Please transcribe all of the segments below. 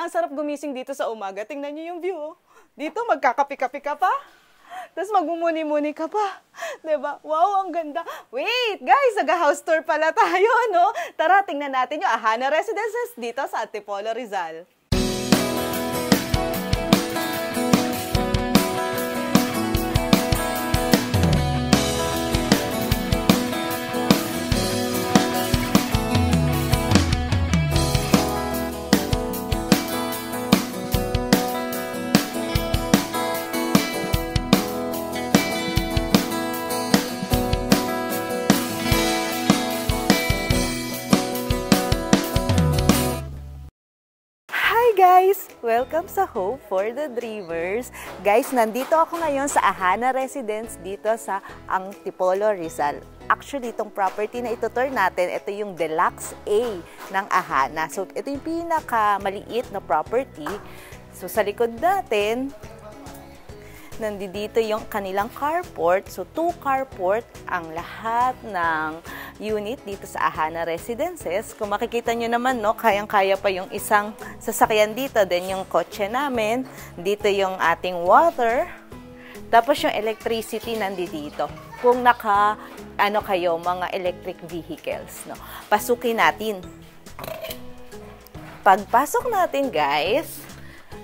ang sarap gumising dito sa umaga. Tingnan niyo yung view. Oh. Dito, magkakapi-kapi ka pa. Tapos magmumuni-muni ka pa. Diba? Wow, ang ganda. Wait, guys, nag-house tour pala tayo, no? Tara, tingnan natin yung Ahana Residences dito sa Antipolo, Rizal. Guys, welcome sa Hope for the Dreamers. Guys, nandito ako ngayon sa Ahana Residence dito sa Antipolo, Rizal. Actually, itong property na itutur natin, ito yung Deluxe A ng Ahana. So, ito yung pinakamaliit na property. So, sa likod natin, nandito yung kanilang carport. So, 2 carport ang lahat ng unit dito sa Ahana Residences. Kung makikita nyo naman, no, kayang-kaya pa yung isang sasakyan dito. Then yung kotse namin, dito yung ating water. Tapos yung electricity nandito. Kung kayo, mga electric vehicles, no. Pasukin natin. Pagpasok natin, guys,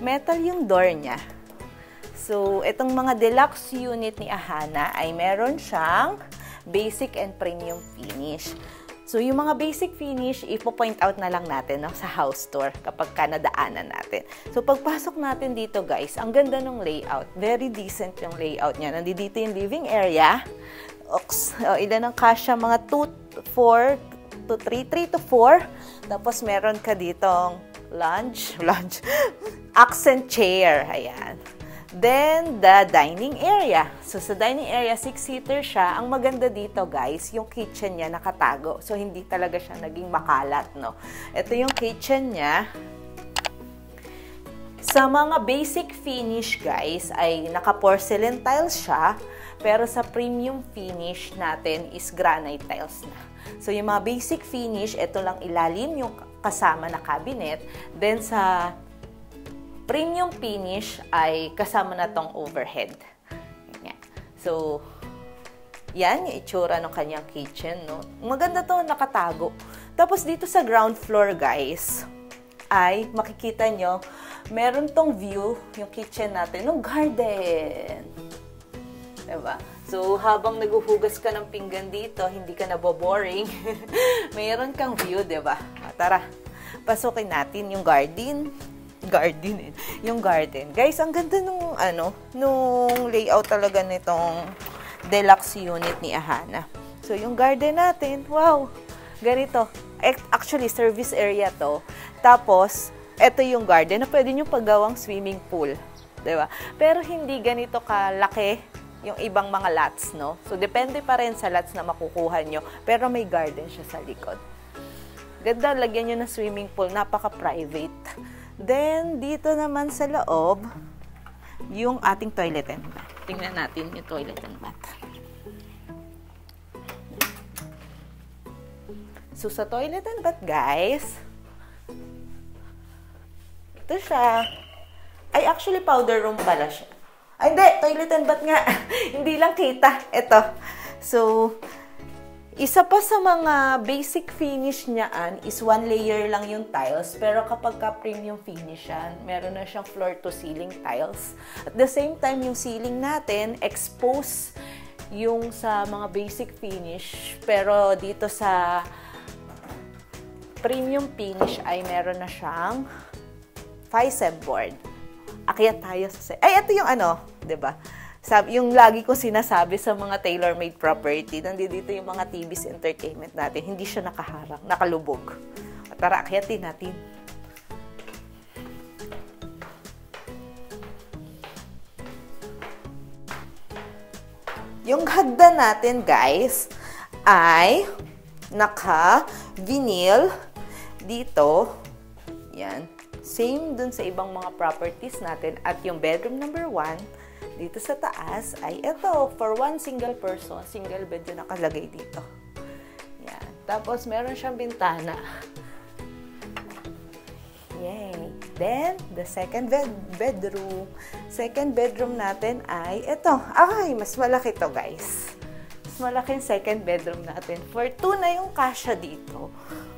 metal yung door niya. So, itong mga deluxe unit ni Ahana ay meron siyang basic and premium finish. So, yung mga basic finish, ipo-point out na lang natin, no, sa house tour kapag nadaanan natin. So, pagpasok natin dito, guys, ang ganda ng layout. Very decent yung layout niya. Nandito yung living area. Ilan ang kasya? Mga 2 to 3 to 4. Tapos, meron ka ditong lounge, accent chair. Ayan. Then, the dining area. So, sa dining area, 6-seater siya. Ang maganda dito, guys, yung kitchen niya nakatago. So, hindi talaga siya naging makalat, no? Ito yung kitchen niya. Sa mga basic finish, guys, ay naka-porcelain tiles siya. Pero sa premium finish natin is granite tiles na. So, yung mga basic finish, ito lang ilalim yung kasama na cabinet. Then, sa premium finish ay kasama na tong overhead. Yan. So, yan yung itsura ng kanyang kitchen, no? Maganda to, nakatago. Tapos dito sa ground floor, guys, ay makikita nyo, meron tong view, yung kitchen natin, ng garden. Diba? So, habang naguhugas ka ng pinggan dito, hindi ka naboboring. Mayroon kang view, diba? Tara, pasukin natin yung garden. Yung garden. Guys, ang ganda nung layout talaga nitong deluxe unit ni Ahana. So, yung garden natin, wow, ganito. Actually, service area to. Tapos, eto yung garden na pwede nyo paggawang swimming pool. Diba? Pero hindi ganito kalaki yung ibang mga lots, no? So, depende pa rin sa lots na makukuha nyo. Pero may garden siya sa likod. Ganda, lagyan nyo ng swimming pool. Napaka-private. Then, dito naman sa loob, yung ating toilet and bath. Tingnan natin yung toilet and bath. So, sa toilet and bath, guys, ito siya. Ay, actually, powder room pala siya. Ay, hindi. Toilet and bath nga. Hindi lang kita. Ito. So, isa pa sa mga basic finish niyaan is 1 layer lang yung tiles. Pero kapag premium finish yan, meron na siyang floor-to-ceiling tiles. At the same time, yung ceiling natin, expose yung sa mga basic finish. Pero dito sa premium finish ay meron na siyang FISEB board. Akyat tayo sa... Ay, ito yung diba? Yung lagi ko sinasabi sa mga tailor-made property, nandito yung mga TV's entertainment natin. Hindi siya nakaharang, nakalubog. Tara, akyatin natin. Yung hagdan natin, guys, ay naka-vinyl dito. Yan. Same dun sa ibang mga properties natin. At yung bedroom number 1, dito sa taas ay ito, for 1 single person, single bed yung nakalagay dito. Yan. Tapos, meron siyang bintana. Yay! Then, the second bedroom. Second bedroom natin ay ito. Ay, mas malaki to guys. Mas malaki yung second bedroom natin. For 2 na yung kasya dito.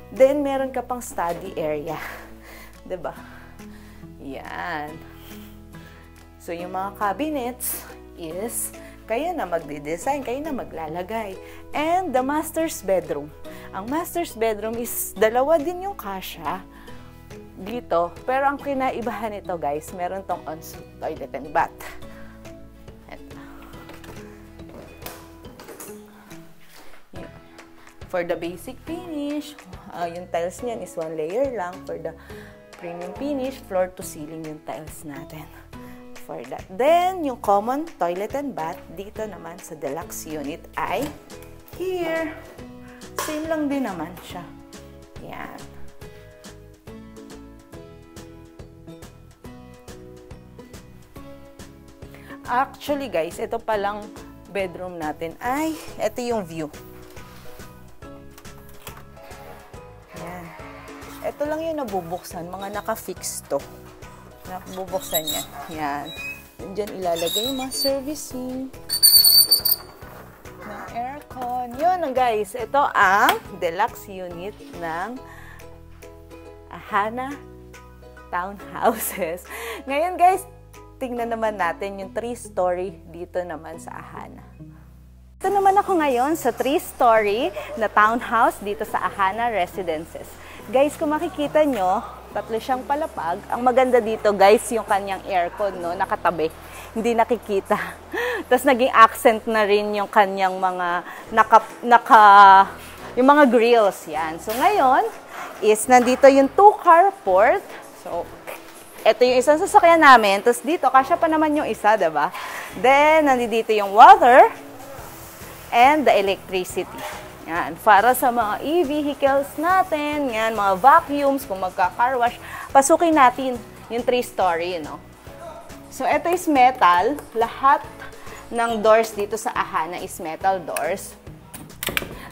Then, meron ka pang study area. 'Di ba? Yan. So, yung mga cabinets is kayo na magde-design, kayo na maglalagay. And the master's bedroom. Ang master's bedroom is 2 din yung kasya dito. Pero ang kinaibahan nito guys, meron tong ensuite toilet and bath. Ito. For the basic finish, yung tiles niyan is 1 layer lang. For the premium finish, floor to ceiling yung tiles natin. For that. Then, yung common toilet and bath, dito naman sa deluxe unit ay here. Same lang din naman siya. Yan. Actually, guys, ito palang bedroom natin ay, ito yung view. Yan. Ito lang yung nabubuksan, mga naka-fix to. Bubuksan niya. Yan. Diyan ilalagay yung mga servicing ng aircon. Yun guys. Ito ang deluxe unit ng Ahana Townhouses. Ngayon guys, tingnan naman natin yung 3-story dito naman sa Ahana. Ito naman ako ngayon sa 3-story na townhouse dito sa Ahana Residences. Guys, kung makikita nyo, 3 siyang palapag. Ang maganda dito, guys, yung kanyang aircon, no, nakatabi. Hindi nakikita. Tapos naging accent na rin yung kanyang mga yung mga grills, yan. So ngayon is nandito yung 2 carport. So ito yung isang sasakyan namin. Tapos dito, kasya pa naman yung isa, diba? Then nandito yung water and the electricity. Yan, para sa mga e-vehicles natin, yan, mga vacuums, kung magka-car wash, pasukin natin yung 3-story, no? So, ito is metal. Lahat ng doors dito sa Ahana is metal doors.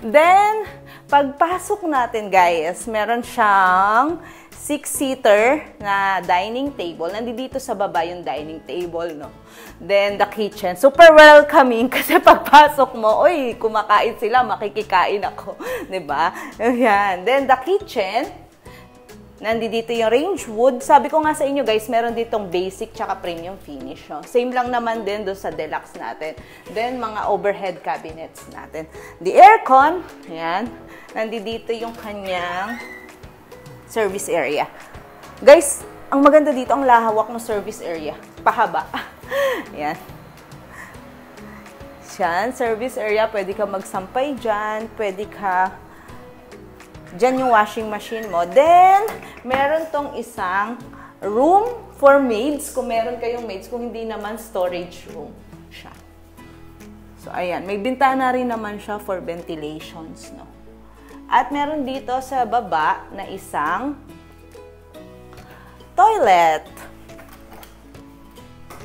Then, pagpasok natin, guys, meron siyang 6-seater na dining table. Nandito sa baba yung dining table, no? Then, the kitchen. Super welcoming kasi pagpasok mo, oy, kumakain sila, makikikain ako. Diba? Ayan. Then, the kitchen. Nandito yung range wood. Sabi ko nga sa inyo, guys, meron ditong basic tsaka premium finish. No? Same lang naman din doon sa deluxe natin. Then, mga overhead cabinets natin. The aircon. Ayan. Nandito yung kanyang service area. Guys, ang maganda dito, ang lahawak ng service area. Pahaba. Yan. Yan, service area. Pwede ka magsampay dyan. Pwede ka dyan yung washing machine mo. Then, meron tong isang room for maids. Kung meron kayong maids, kung hindi naman storage room siya. So, ayan. May bintana rin naman siya for ventilations, no? At meron dito sa baba na isang toilet.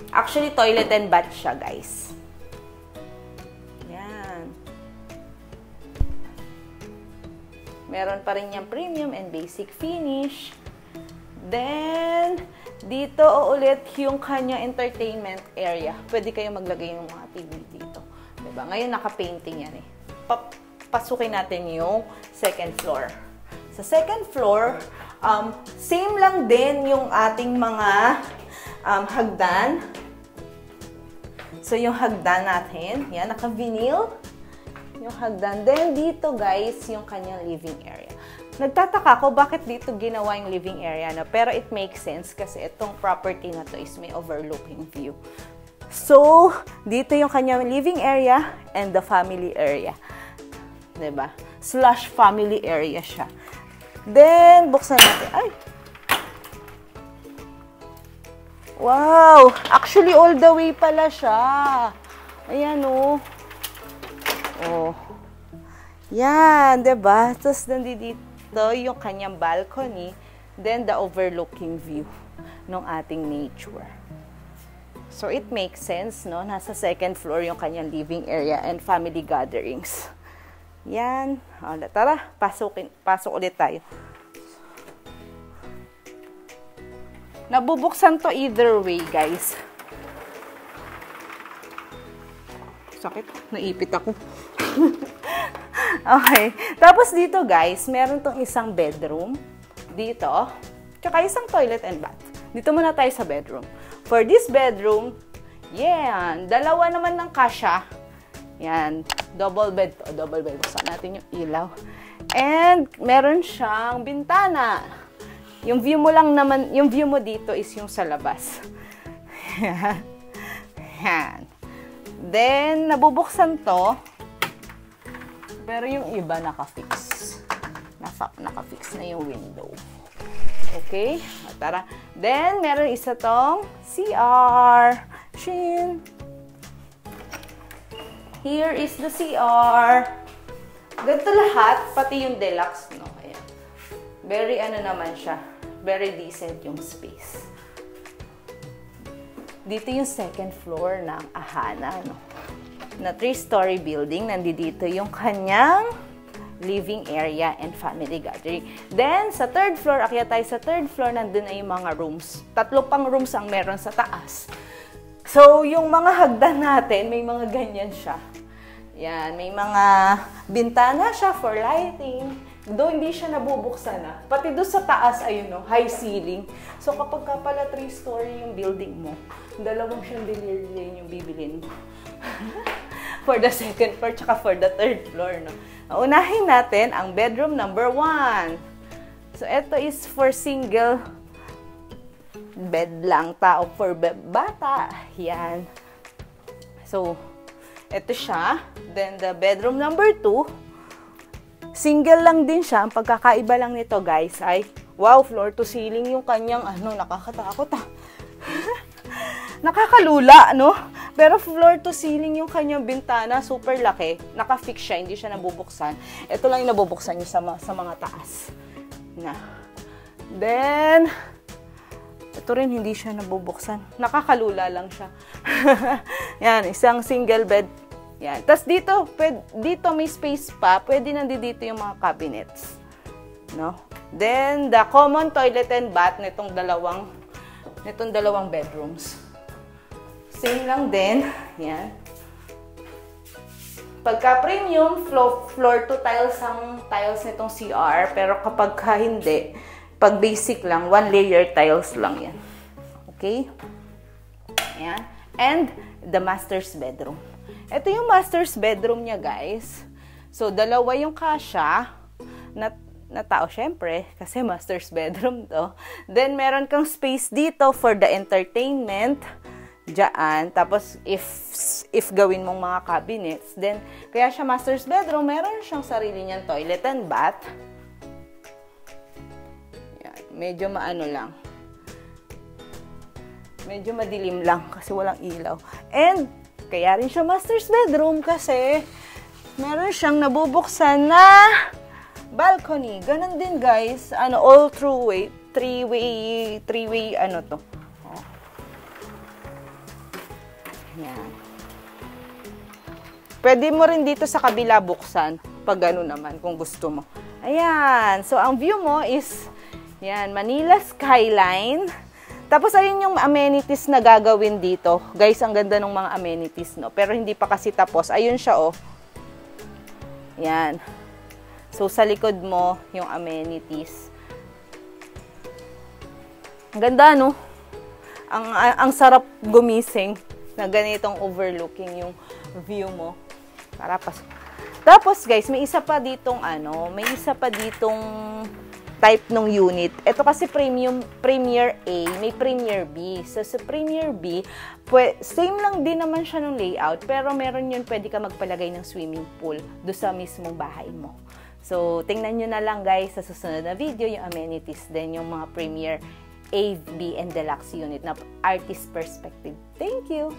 Actually, toilet and bath siya, guys. Yan. Meron pa rin yung premium and basic finish. Then, dito ulit yung kanya entertainment area. Pwede kayong maglagay ng mga TV dito. Diba? Ngayon, naka-painting yan eh. Pasukin natin yung second floor. Sa second floor, same lang din yung ating mga hagdan. So, yung hagdan natin, yan, naka-vinyl. Yung hagdan. Then, dito guys, yung kanyang living area. Nagtataka ko bakit dito ginawa yung living area, no? Pero it makes sense kasi itong property na to is may overlooking view. So, dito yung kanyang living area and the family area. Diba? Slash family area siya. Then, buksan natin. Ay! Wow! Actually, all the way pala siya. Ayan, oh. Oh. Yan, diba? Tapos, nandito yung kanyang balcony. Then, the overlooking view ng ating nature. So, it makes sense, no? Nasa second floor yung kanyang living area and family gatherings. Yan. O, tara, pasok ulit tayo. Nabubuksan to either way, guys. Sakit. Naipit ako. Okay. Tapos dito, guys, meron tong isang bedroom. Dito. Tsaka isang toilet and bath. Dito muna tayo sa bedroom. For this bedroom, yan. Dalawa naman ng kasya. Yan. Double bed to. Double bed. Buksan natin yung ilaw. And meron siyang bintana. Yung view mo lang naman, yung view mo dito is yung sa labas. Yan. Then, nabubuksan to. Pero yung iba naka-fix. Naka-fix na yung window. Okay? Tara. Then, meron isa tong CR. Shin. Here is the CR. Ganito lahat, pati yung deluxe, no? Ayan. Very ano naman siya. Very decent yung space. Dito yung second floor ng Ahana, no? Na 3-story building. Nandito yung kanyang living area and family gathering. Then, sa third floor, akyat tayo sa third floor, nandun na yung mga rooms. 3 pang rooms ang meron sa taas. So, yung mga hagdan natin, may mga ganyan siya. Yan, may mga bintana siya for lighting. Doon hindi siya nabubuksan na. Pati doon sa taas, ayun no, high ceiling. So kapag ka pala 3-story yung building mo, dalawang chandelier yung bibilin mo. For the second floor, tsaka for the third floor, no. Unahin natin ang bedroom number 1. So ito is for single bed lang, tao for bata. Yan. So, ito siya. Then the bedroom number 2, single lang din siya. Ang pagkakaiba lang nito, guys, ay, wow, floor to ceiling yung kanyang, nakakatakot nakakalula, no? Pero floor to ceiling yung kanyang bintana, super laki. Naka-fix siya, hindi siya nabubuksan. Ito lang yung nabubuksan niya sa mga taas. Then, ito rin, hindi siya nabubuksan. Nakakalula lang siya. Yan, isang single bed. Yan. Tapos dito may space pa. Pwede nandito yung mga cabinets. No? Then, the common toilet and bath nitong dalawang bedrooms. Same lang din. Yan. Pagka premium, floor to tiles ang tiles nitong CR. Pero kapag hindi, pag basic lang, 1-layer tiles lang yan. Okay? Yan. And the master's bedroom. Ito yung master's bedroom niya, guys. So, dalawa yung kasya na tao, syempre, kasi master's bedroom to. Then, meron kang space dito for the entertainment. Diyan. Tapos, if gawin mong mga cabinets, then, kaya siya master's bedroom, meron siyang sarili niyang toilet and bath. Yan. Medyo maano lang. Medyo madilim lang kasi walang ilaw. And, kaya rin siya master's bedroom kasi meron siyang nabubuksan na balcony. Ganon din, guys. All through way. Three-way, to. Oh. Yan. Pwede mo rin dito sa kabila buksan pag gano'n naman kung gusto mo. Ayan. So, ang view mo is, yan, Manila skyline. Tapos, ayun yung amenities na gagawin dito. Guys, ang ganda ng mga amenities, no? Pero hindi pa kasi tapos. Ayun siya, oh. Yan. So, sa likod mo, yung amenities. Ang ganda, no? Ang sarap gumising na ganitong overlooking yung view mo. Tapos, guys, may isa pa ditong, type ng unit. Ito kasi Premier A, may Premier B. So, sa Premier B, same lang din naman siya ng layout, pero meron yun, pwede ka magpalagay ng swimming pool do sa mismong bahay mo. So, tingnan nyo na lang, guys, sa susunod na video, yung amenities din, yung mga Premier A, B, and Deluxe unit na artist perspective. Thank you!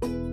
you.